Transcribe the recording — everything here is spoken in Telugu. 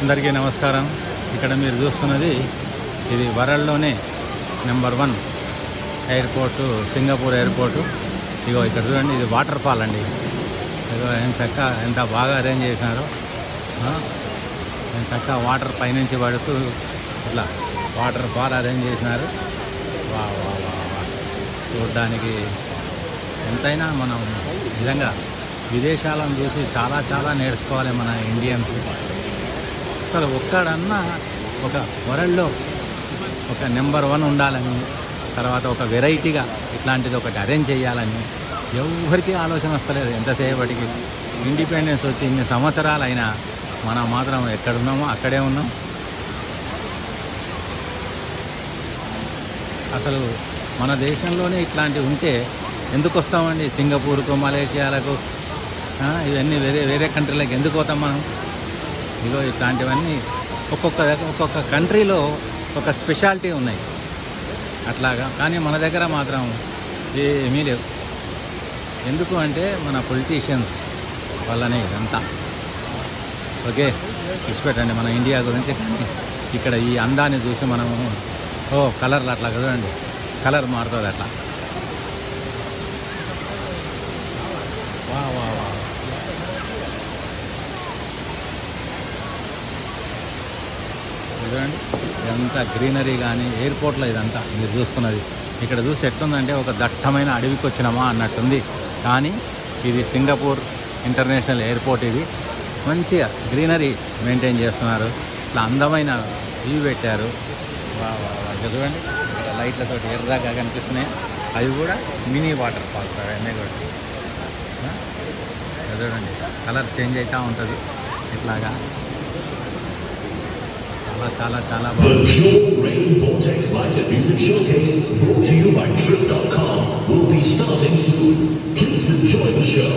అందరికీ నమస్కారం. ఇక్కడ మీరు చూస్తున్నది ఇది వరల్డ్లోనే నెంబర్ 1 ఎయిర్పోర్టు, సింగపూర్ ఎయిర్పోర్టు. ఇగో ఇక్కడ చూడండి, ఇది వాటర్ ఫాల్ అండి. ఇగో ఎంత బాగా అరేంజ్ చేసినారో. చక్కగా వాటర్ పైనుంచి పడుతూ ఇట్లా వాటర్ ఫాల్ అరేంజ్ చేసినారు. వా వా వా వా చూడడానికి ఎంతైనా మనం నిజంగా విదేశాలను చూసి చాలా చాలా నేర్చుకోవాలి మన ఇండియన్స్. అసలు ఒక్కడన్నా ఒక వరల్డ్లో ఒక నెంబర్ 1 ఉండాలని, తర్వాత ఒక వెరైటీగా ఇట్లాంటిది ఒకటి అరేంజ్ చేయాలని ఎవరికి ఆలోచన వస్తలేదు. ఎంతసేపటికి ఇండిపెండెన్స్ వచ్చి ఇన్ని సంవత్సరాలైనా మనం మాత్రం ఎక్కడున్నామో అక్కడే ఉన్నాం. అసలు మన దేశంలోనే ఇట్లాంటివి ఉంటే ఎందుకు వస్తామండి సింగపూర్కు, మలేషియాలకు, ఇవన్నీ వేరే కంట్రీలకు ఎందుకు పోతాం మనం? ఇగో ఇట్లాంటివన్నీ ఒక్కొక్క కంట్రీలో ఒక స్పెషాలిటీ ఉన్నాయి అట్లాగా. కానీ మన దగ్గర మాత్రం ఏమీ లేవు. ఎందుకు అంటే మన పొలిటీషియన్స్ వల్లనే ఇదంతా. ఓకే, ఇచ్చిపెట్టండి మన ఇండియా గురించి. కానీ ఇక్కడ ఈ అందాన్ని చూసి మనము కలర్లు అట్లా కదండి, కలర్ మారుతుంది అట్లా. వా వా వా చూడండి ఎంత గ్రీనరీ. కానీ ఎయిర్పోర్ట్లో ఇదంతా మీరు చూస్తున్నది ఇక్కడ చూస్తే ఎట్లుందంటే ఒక దట్టమైన అడవికి వచ్చినామా అన్నట్టుంది. కానీ ఇది సింగపూర్ ఇంటర్నేషనల్ ఎయిర్పోర్ట్. ఇది మంచిగా గ్రీనరీ మెయింటైన్ చేస్తున్నారు. ఇట్లా అందమైన వ్యూ పెట్టారు. చూడండి లైట్లతోటి ఎర్రగా కనిపిస్తున్నాయి. అవి కూడా మినీ వాటర్ ఫాల్స్ అవన్నీ కూడా. చూడండి కలర్ చేంజ్ అవుతూ ఉంటుంది ఇట్లాగా. చాలా చాలా The Pure Rain Vortex Light and Music Showcase, brought to you by Trip.com, will be starting soon. Please enjoy the show.